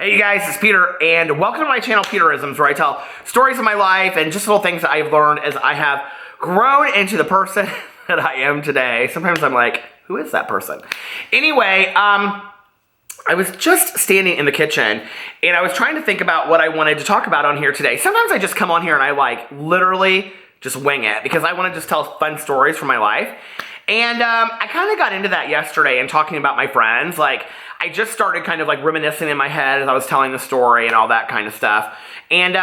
Hey you guys, it's Peter, and welcome to my channel, Peterisms, where I tell stories of my life and just little things that I've learned as I have grown into the person that I am today. Sometimes I'm like, who is that person? Anyway, I was just standing in the kitchen, and I was trying to think about what I wanted to talk about on here today. Sometimes I just come on here and I literally just wing it, because I want to just tell fun stories from my life. And I kind of got into that yesterday and talking about my friends. I just started kind of reminiscing in my head as I was telling the story and all that kind of stuff. And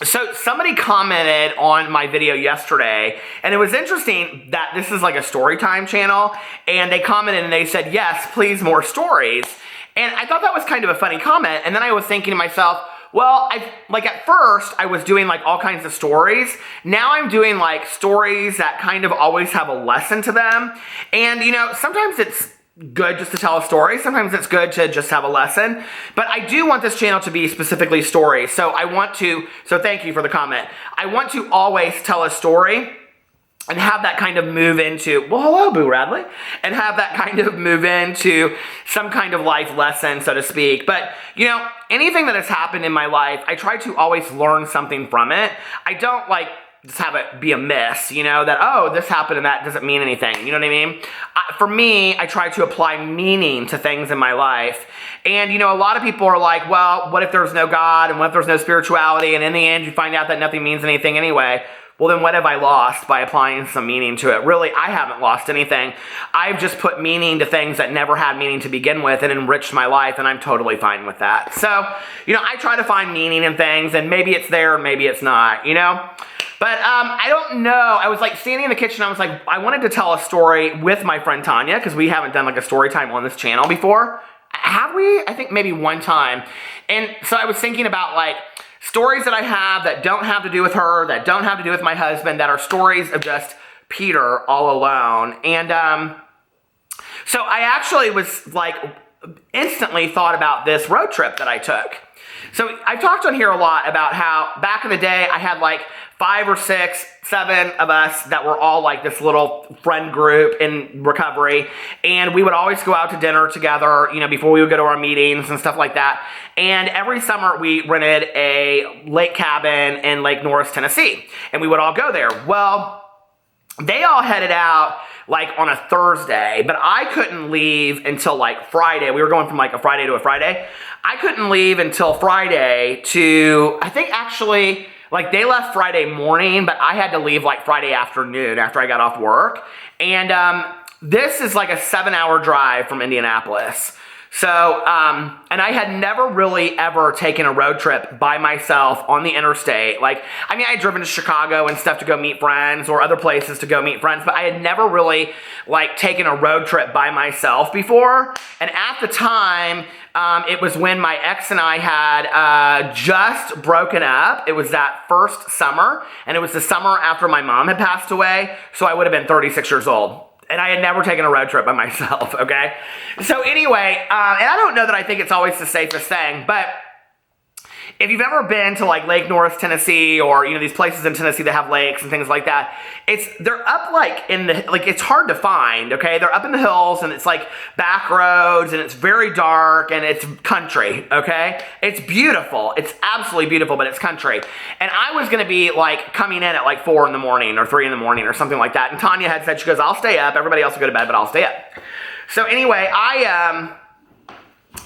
so somebody commented on my video yesterday, and it was interesting that this is like a story time channel, and they commented and they said, yes, please, more stories. And I thought that was kind of a funny comment. And then I was thinking to myself, well, at first I was doing all kinds of stories. Now I'm doing stories that kind of always have a lesson to them. And sometimes it's good just to tell a story. Sometimes it's good to just have a lesson. But I do want this channel to be specifically stories. So thank you for the comment. I want to always tell a story and have that kind of move into, well, hello, Boo Radley, and have that kind of move into some kind of life lesson, so to speak. But, anything that has happened in my life, I try to always learn something from it. I don't just have it be a miss, that, oh, this happened and that doesn't mean anything. You know what I mean? For me, I try to apply meaning to things in my life. And, a lot of people are like, well, what if there's no God, and what if there's no spirituality, and in the end you find out that nothing means anything anyway? Well, then what have I lost by applying some meaning to it? Really, I haven't lost anything. I've just put meaning to things that never had meaning to begin with and enriched my life, and I'm totally fine with that. So, I try to find meaning in things, and maybe it's there, maybe it's not, But I don't know. I was standing in the kitchen. I was I wanted to tell a story with my friend Tanya, because we haven't done a story time on this channel before. Have we? I think maybe one time. And so I was thinking about stories that I have that don't have to do with her, that don't have to do with my husband, that are stories of just Peter all alone. And so I actually was instantly thought about this road trip that I took. So I've talked on here a lot about how back in the day I had 5 or 6, 7 of us that were all this little friend group in recovery, and we would always go out to dinner together, before we would go to our meetings and stuff like that. And every summer we rented a lake cabin in Lake Norris, Tennessee, and we would all go there. Well, they all headed out on a Thursday, but I couldn't leave until Friday. We were going from a Friday to a Friday. I couldn't leave until Friday to, I think actually, they left Friday morning, but I had to leave Friday afternoon after I got off work. And this is a 7-hour drive from Indianapolis. So, and I had never really ever taken a road trip by myself on the interstate. I had driven to Chicago and stuff to go meet friends, or other places to go meet friends, but I had never really taken a road trip by myself before. And at the time, it was when my ex and I had just broken up. It was that first summer, and it was the summer after my mom had passed away, so I would have been 36 years old. And I had never taken a road trip by myself, okay? So anyway, and I don't know that I think it's always the safest thing, but if you've ever been to Lake Norris, Tennessee, or these places in Tennessee that have lakes and things like that, they're up in the it's hard to find, okay? They're up in the hills, and it's back roads, and it's very dark, and it's country, okay? It's beautiful. It's absolutely beautiful, but it's country. And I was gonna be coming in at 4 in the morning or 3 in the morning or something like that. And Tanya had said, she goes, I'll stay up. Everybody else will go to bed, but I'll stay up. So anyway, I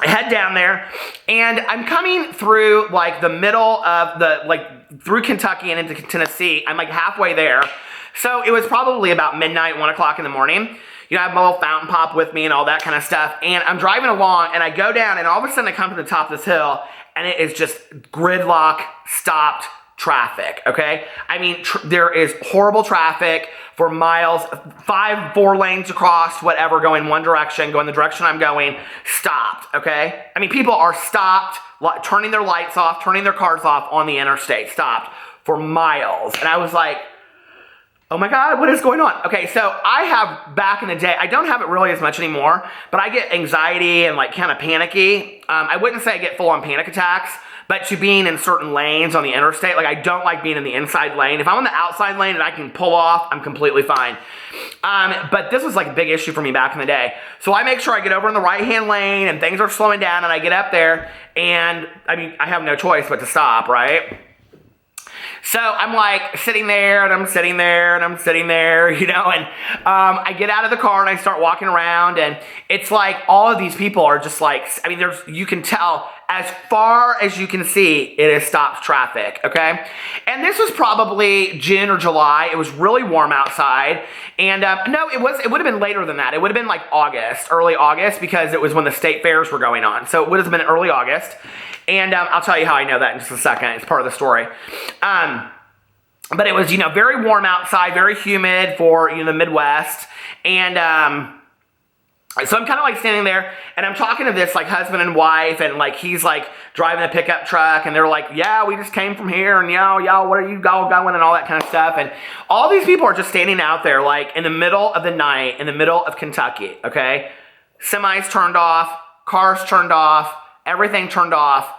head down there, and I'm coming through the middle of through Kentucky and into Tennessee. I'm halfway there. So it was probably about midnight, 1 o'clock in the morning. I have my little fountain pop with me and all that kind of stuff. And I'm driving along, and I go down, and all of a sudden I come to the top of this hill, and it is just gridlock, stopped traffic, okay? I mean, there is horrible traffic for miles, 4 lanes across, whatever, going one direction, going the direction I'm going, stopped, okay? I mean, people are stopped, turning their lights off, turning their cars off on the interstate, stopped for miles. And I was like, oh my God, what is going on? Okay, so I have, back in the day, I don't have it really as much anymore, but I get anxiety and kind of panicky. I wouldn't say I get full-on panic attacks, but to being in certain lanes on the interstate. Like, I don't like being in the inside lane. If I'm on the outside lane and I can pull off, I'm completely fine. But this was like a big issue for me back in the day. So I make sure I get over in the right-hand lane and things are slowing down, and I get up there, and I mean, I have no choice but to stop, right? So I'm like sitting there, and I'm sitting there, and I'm sitting there, you know, and I get out of the car and I start walking around, and it's like all of these people are just like, I mean, you can tell as far as you can see, it has stopped traffic, okay? And this was probably June or July. It was really warm outside, and no, it would have been later than that. It would have been like August, early August, because it was when the state fairs were going on. So it would have been early August. And I'll tell you how I know that in just a second. It's part of the story. But it was, you know, very warm outside, very humid for, you know, the Midwest. And so I'm kind of like standing there, and I'm talking to this like husband and wife, and like he's like driving a pickup truck, and they're like, yeah, we just came from here, and y'all, what are you all going, and all that kind of stuff. And all these people are just standing out there like in the middle of the night, in the middle of Kentucky, okay? Semis turned off, cars turned off, everything turned off.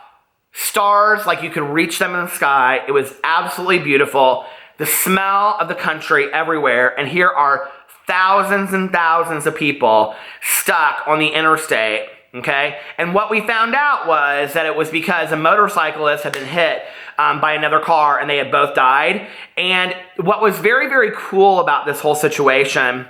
Stars, like you could reach them in the sky. It was absolutely beautiful. The smell of the country everywhere. And here are thousands and thousands of people stuck on the interstate, okay? And what we found out was that it was because a motorcyclist had been hit by another car, and they had both died. And what was very, very cool about this whole situation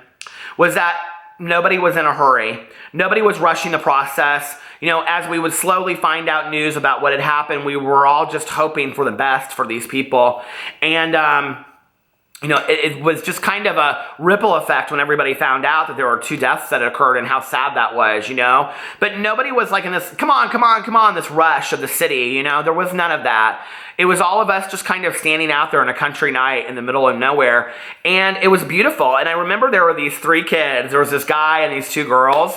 was that nobody was in a hurry. Nobody was rushing the process. You know, as we would slowly find out news about what had happened, we were all just hoping for the best for these people. And, you know, it was just kind of a ripple effect when everybody found out that there were 2 deaths that had occurred, and how sad that was, you know. But nobody was like in this, come on, this rush of the city, you know. There was none of that. It was all of us just kind of standing out there on a country night in the middle of nowhere, and it was beautiful. And I remember there were these 3 kids. There was this guy and these 2 girls,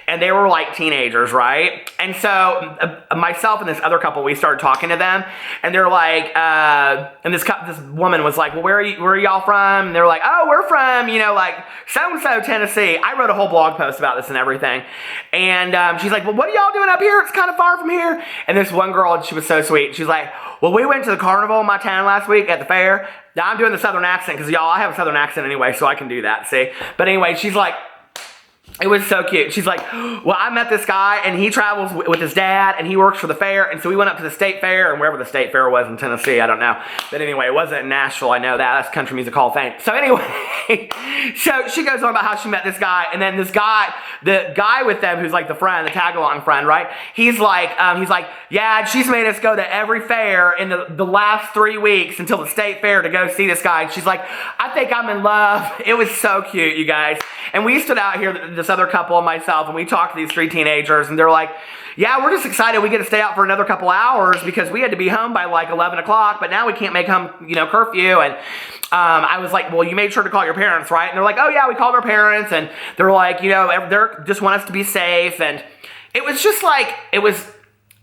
and they were like teenagers, right? And so myself and this other couple, we started talking to them, and they're like, and this woman was like, well, where are y'all from? And they were like, oh, we're from, you know, like so-and-so, Tennessee. I wrote a whole blog post about this and everything. And she's like, well, what are y'all doing up here? It's kind of far from here. And this one girl, she was so sweet. She's like, well, we went to the carnival in my town last week at the fair. Now I'm doing the southern accent because, y'all, I have a southern accent anyway, so I can do that, see? But anyway, she's like, it was so cute. She's like, well, I met this guy, and he travels with his dad, and he works for the fair, and so we went up to the state fair, and wherever the state fair was in Tennessee, I don't know. But anyway, it wasn't in Nashville, I know that. That's Country Music Hall of Fame. So anyway, so she goes on about how she met this guy, and then this guy, the guy with them who's like the friend, the tag-along friend, right? He's like, yeah, she's made us go to every fair in the last 3 weeks until the state fair to go see this guy. And she's like, I think I'm in love. It was so cute, you guys. And we stood out here, this other couple and myself, and we talked to these 3 teenagers, and they're like, yeah, we're just excited we get to stay out for another couple hours because we had to be home by like 11 o'clock, but now we can't make home, you know, curfew. And I was like, well, you made sure to call your parents, right? And they're like, oh yeah, we called our parents, and they're like, you know, they just want us to be safe. And it was just like, it was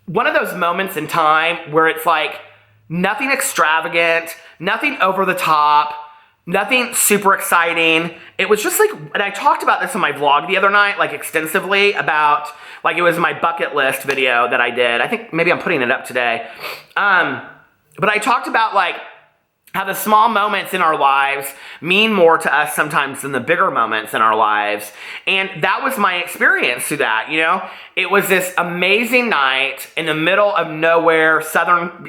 one of those moments in time where it's like nothing extravagant, nothing over the top, nothing super exciting. It was just like, and I talked about this on my vlog the other night, like extensively about, like it was my bucket list video that I did. I think maybe I'm putting it up today. But I talked about like how the small moments in our lives mean more to us sometimes than the bigger moments in our lives. And that was my experience through that, you know? It was this amazing night in the middle of nowhere,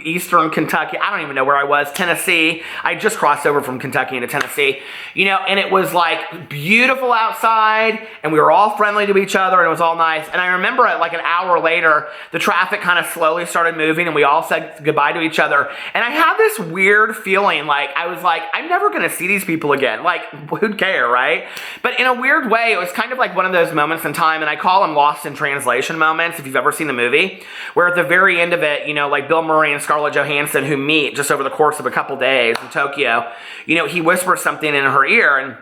eastern Kentucky. I don't even know where I was, Tennessee. I just crossed over from Kentucky into Tennessee, you know, and it was like beautiful outside, and we were all friendly to each other, and it was all nice. And I remember like an hour later, the traffic kind of slowly started moving, and we all said goodbye to each other. And I had this weird feeling like, I was like, I'm never going to see these people again. Like, who'd care, right? But in a weird way, it was kind of like one of those moments in time, and I call them lost in translation moments, if you've ever seen the movie, where at the very end of it, you know, like Bill Murray and Scarlett Johansson, who meet just over the course of a couple days in Tokyo, you know, he whispers something in her ear, and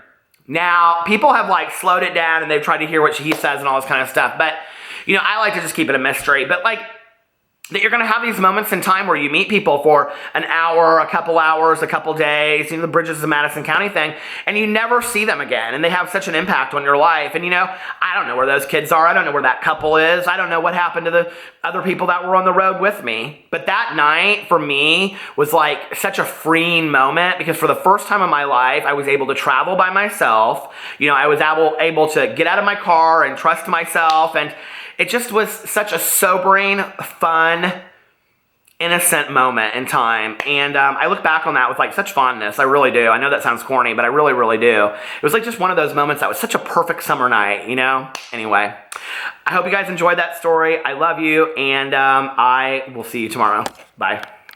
now people have like slowed it down, and they've tried to hear what he says and all this kind of stuff, but, you know, I like to just keep it a mystery. But like, that you're going to have these moments in time where you meet people for an hour, a couple hours, a couple days, the Bridges of Madison County thing, and you never see them again, and they have such an impact on your life. And I don't know where those kids are. I don't know where that couple is. I don't know what happened to the other people that were on the road with me. But that night, for me, was like such a freeing moment, because for the first time in my life, I was able to travel by myself. I was able to get out of my car and trust myself, and it just was such a sobering, fun, innocent moment in time. And I look back on that with like such fondness. I really do. I know that sounds corny, but I really, really do. It was like just one of those moments that was such a perfect summer night, Anyway, I hope you guys enjoyed that story. I love you, and I will see you tomorrow. Bye.